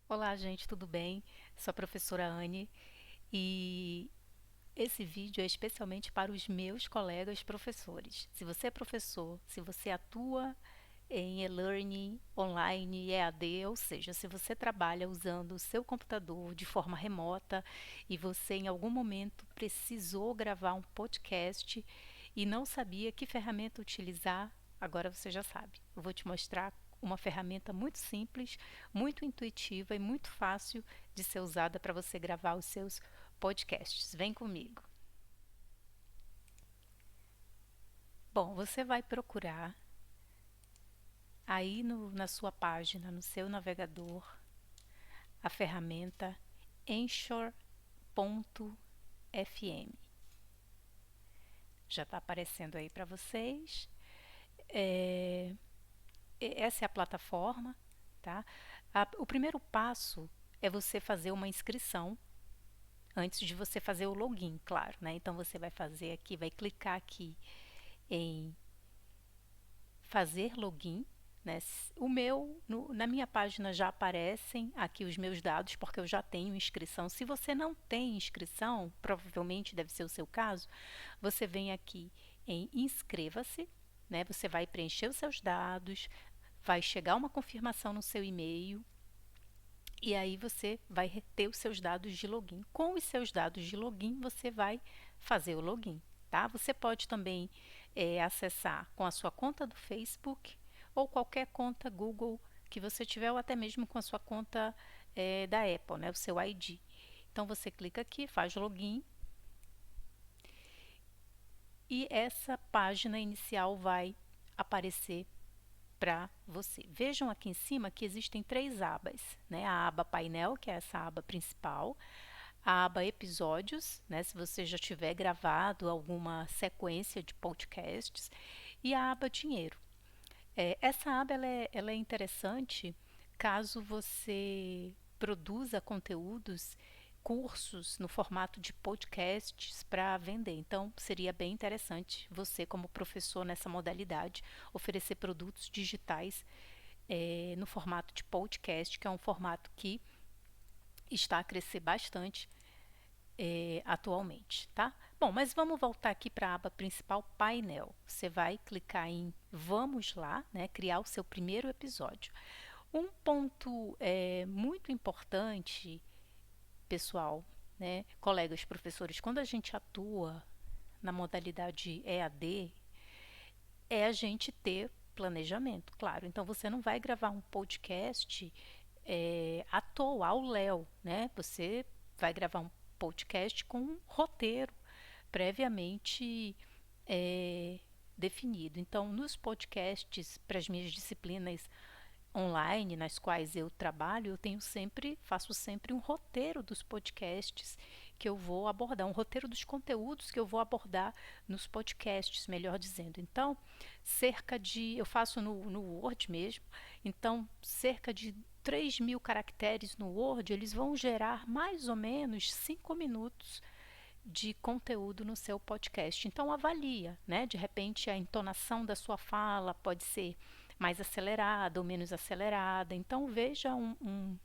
Olá, gente, tudo bem? Sou a professora Anne e esse vídeo é especialmente para os meus colegas professores. Se você é professor, se você atua em e-learning, online, EAD, ou seja, se você trabalha usando o seu computador de forma remota e você em algum momento precisou gravar um podcast e não sabia que ferramenta utilizar, agora você já sabe. Eu vou te mostrar uma ferramenta muito simples, muito intuitiva e muito fácil de ser usada para você gravar os seus podcasts. Vem comigo. Bom, você vai procurar aí na sua página, no seu navegador, a ferramenta Anchor.fm. Já está aparecendo aí para vocês. É, essa é a plataforma, tá? O primeiro passo é você fazer uma inscrição antes de você fazer o login, claro, né? Então você vai fazer aqui, vai clicar aqui em fazer login, né? Na minha página já aparecem aqui os meus dados, porque eu já tenho inscrição. Se você não tem inscrição, provavelmente deve ser o seu caso, você vem aqui em inscreva-se, né? Você vai preencher os seus dados, vai chegar uma confirmação no seu e-mail e aí você vai ter os seus dados de login. Com os seus dados de login, você vai fazer o login, tá? Você pode também acessar com a sua conta do Facebook ou qualquer conta Google que você tiver, ou até mesmo com a sua conta da Apple, né? O seu ID. Então você clica aqui, faz login e essa página inicial vai aparecer para você. Vejam aqui em cima que existem três abas, né? A aba painel, que é essa aba principal, a aba episódios, né? Se você já tiver gravado alguma sequência de podcasts, e a aba dinheiro. Essa aba ela é interessante caso você produza conteúdos, cursos no formato de podcasts para vender. Então, seria bem interessante você, como professor nessa modalidade, oferecer produtos digitais no formato de podcast, que é um formato que está a crescer bastante atualmente, tá? Bom, mas vamos voltar aqui para a aba principal, painel. Você vai clicar em Vamos lá, né? Criar o seu primeiro episódio. Um ponto muito importante, pessoal, né? Colegas professores, quando a gente atua na modalidade EAD, é a gente ter planejamento, claro. Então você não vai gravar um podcast à toa, ao léu, né? Você vai gravar um podcast com um roteiro previamente definido. Então, nos podcasts para as minhas disciplinas online nas quais eu trabalho, faço sempre um roteiro dos podcasts que eu vou abordar, um roteiro dos conteúdos que eu vou abordar nos podcasts, melhor dizendo. Então, eu faço no Word mesmo, então cerca de 3.000 caracteres no Word, eles vão gerar mais ou menos 5 minutos de conteúdo no seu podcast. Então avalia, né? De repente a entonação da sua fala pode ser mais acelerada ou menos acelerada. Então veja um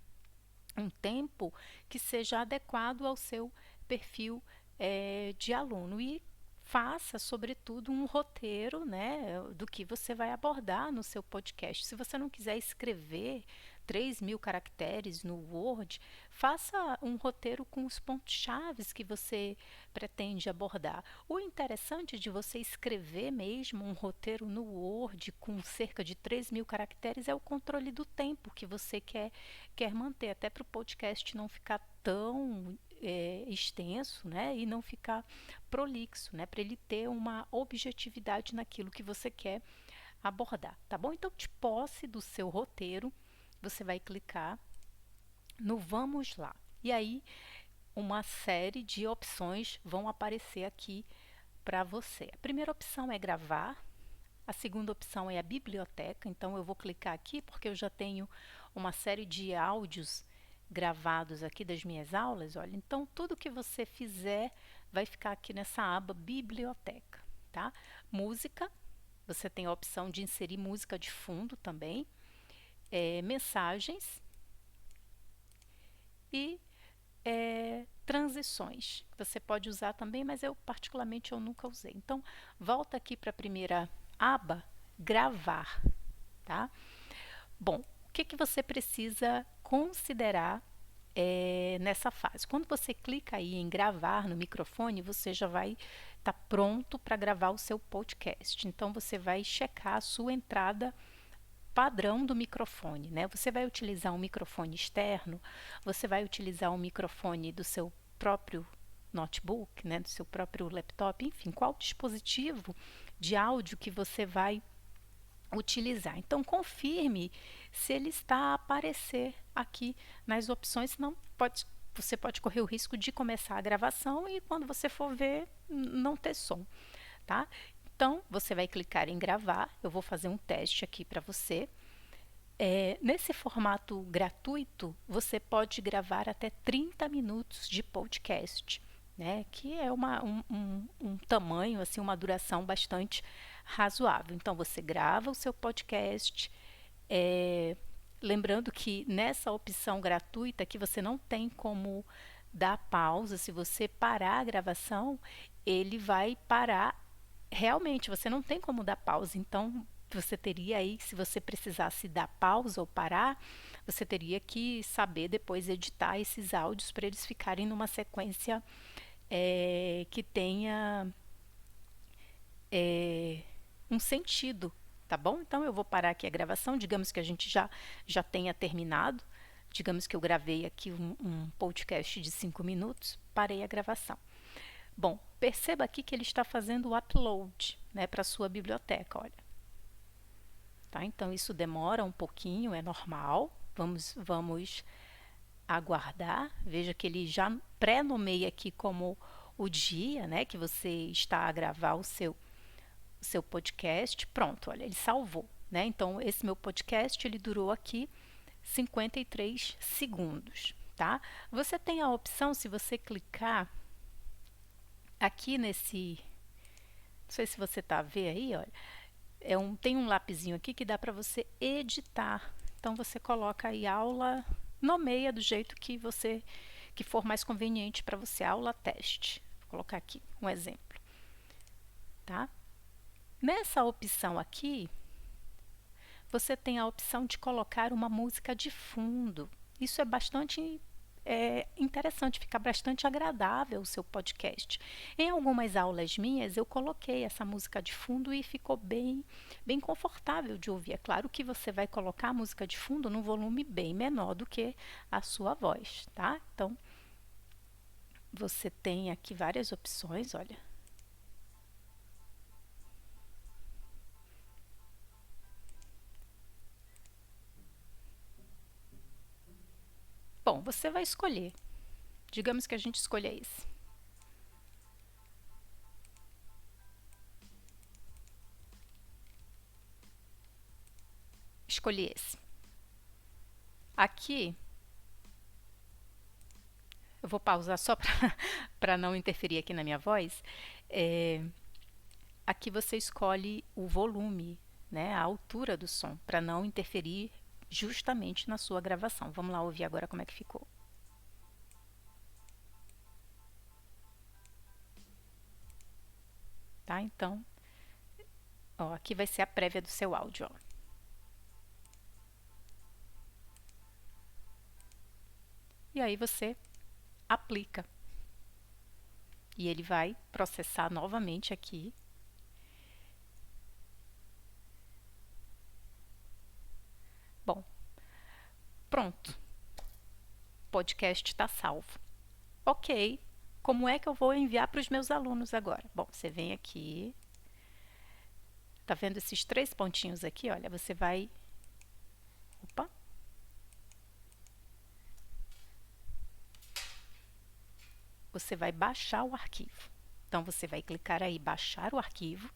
tempo que seja adequado ao seu perfil de aluno e faça, sobretudo, um roteiro, né, do que você vai abordar no seu podcast. Se você não quiser escrever 3.000 caracteres no Word, faça um roteiro com os pontos-chave que você pretende abordar. O interessante de você escrever mesmo um roteiro no Word com cerca de 3.000 caracteres é o controle do tempo que você quer manter, até para o podcast não ficar tão extenso, né, e não ficar prolixo, né, para ele ter uma objetividade naquilo que você quer abordar, tá bom? Então, de posse do seu roteiro, você vai clicar no Vamos lá. E aí, uma série de opções vão aparecer aqui para você. A primeira opção é gravar, a segunda opção é a biblioteca, então eu vou clicar aqui porque eu já tenho uma série de áudios gravados aqui das minhas aulas. Olha, então tudo que você fizer vai ficar aqui nessa aba biblioteca, tá? Música, você tem a opção de inserir música de fundo também. Mensagens, e transições. Você pode usar também, mas eu particularmente eu nunca usei. Então, volta aqui para a primeira aba, gravar, tá? Bom, o que que você precisa considerar nessa fase? Quando você clica aí em gravar no microfone, você já vai estar pronto para gravar o seu podcast. Então, você vai checar a sua entrada padrão do microfone, né? Você vai utilizar um microfone externo, você vai utilizar um microfone do seu próprio notebook, né, do seu próprio laptop, enfim, qual dispositivo de áudio que você vai utilizar. Então, confirme se ele está a aparecer aqui nas opções, senão você pode correr o risco de começar a gravação e quando você for ver, não ter som, tá? Então, você vai clicar em gravar, eu vou fazer um teste aqui para você. Nesse formato gratuito, você pode gravar até 30 minutos de podcast, né? Que é um tamanho, assim, uma duração bastante razoável. Então, você grava o seu podcast, lembrando que nessa opção gratuita que você não tem como dar pausa, se você parar a gravação, ele vai parar realmente, você não tem como dar pausa, então você teria aí, se você precisasse dar pausa ou parar, você teria que saber depois editar esses áudios para eles ficarem numa sequência que tenha um sentido, tá bom? Então eu vou parar aqui a gravação, digamos que a gente já tenha terminado, digamos que eu gravei aqui um podcast de 5 minutos, parei a gravação. Bom, perceba aqui que ele está fazendo o upload, né, para a sua biblioteca, olha. Tá? Então, isso demora um pouquinho, é normal. Vamos aguardar. Veja que ele já pré-nomeia aqui como o dia, né, que você está a gravar o seu podcast. Pronto, olha, ele salvou, né? Então, esse meu podcast, ele durou aqui 53 segundos, tá? Você tem a opção, se você clicar aqui nesse, não sei se você está a ver aí, olha, tem um lapisinho aqui que dá para você editar. Então você coloca aí aula, nomeia do jeito que for mais conveniente para você, aula teste. Vou colocar aqui um exemplo, tá? Nessa opção aqui, você tem a opção de colocar uma música de fundo. Isso é bastante interessante, fica bastante agradável o seu podcast. Em algumas aulas minhas eu coloquei essa música de fundo e ficou bem confortável de ouvir. É claro que você vai colocar a música de fundo num volume bem menor do que a sua voz, tá? Então, você tem aqui várias opções, olha. Bom, você vai escolher. Digamos que a gente escolha esse. Escolhi esse. Aqui, eu vou pausar só para não interferir aqui na minha voz. Aqui você escolhe o volume, né, a altura do som, para não interferir justamente na sua gravação. Vamos lá ouvir agora como é que ficou. Tá? Então, ó, aqui vai ser a prévia do seu áudio, ó. E aí você aplica. E ele vai processar novamente aqui. Bom, pronto. O podcast está salvo. Ok, como é que eu vou enviar para os meus alunos agora? Bom, você vem aqui. Tá vendo esses 3 pontinhos aqui? Olha, você vai... Opa! Você vai baixar o arquivo. Então, você vai clicar aí, baixar o arquivo.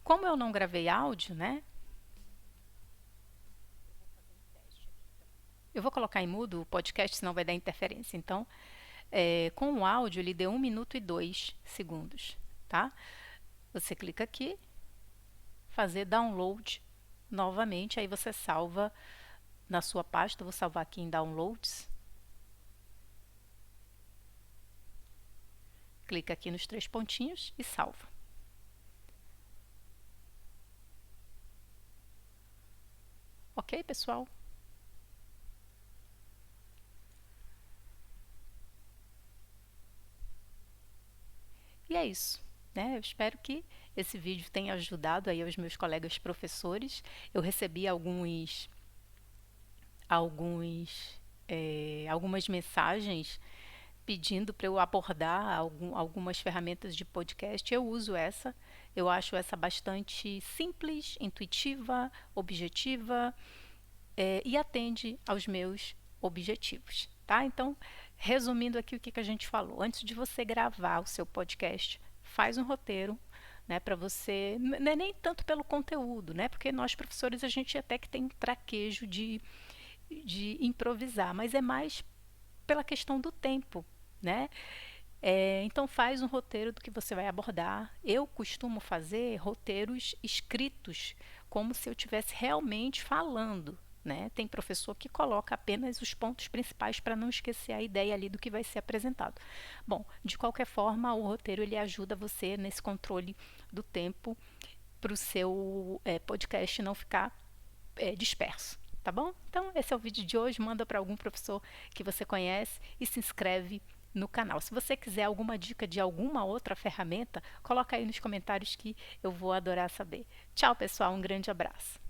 Como eu não gravei áudio, né? Eu vou colocar em mudo o podcast, senão vai dar interferência. Então, com o áudio, ele deu 1 minuto e 2 segundos, tá? Você clica aqui, fazer download novamente, aí você salva na sua pasta. Vou salvar aqui em Downloads. Clica aqui nos 3 pontinhos e salva. Ok, pessoal? E é isso, né? Eu espero que esse vídeo tenha ajudado aí aos meus colegas professores. Eu recebi algumas mensagens pedindo para eu abordar algumas ferramentas de podcast. Eu uso essa, eu acho essa bastante simples, intuitiva, objetiva, e atende aos meus objetivos, tá? Então, resumindo aqui o que a gente falou, antes de você gravar o seu podcast, faz um roteiro, né, para você, não é nem tanto pelo conteúdo, né, porque nós professores a gente até que tem um traquejo de improvisar, mas é mais pela questão do tempo, né? Então faz um roteiro do que você vai abordar. Eu costumo fazer roteiros escritos, como se eu estivesse realmente falando, né? Tem professor que coloca apenas os pontos principais para não esquecer a ideia ali do que vai ser apresentado. Bom, de qualquer forma, o roteiro ele ajuda você nesse controle do tempo para o seu podcast não ficar disperso. Tá bom? Então, esse é o vídeo de hoje. Manda para algum professor que você conhece e se inscreve no canal. Se você quiser alguma dica de alguma outra ferramenta, coloca aí nos comentários que eu vou adorar saber. Tchau, pessoal. Um grande abraço.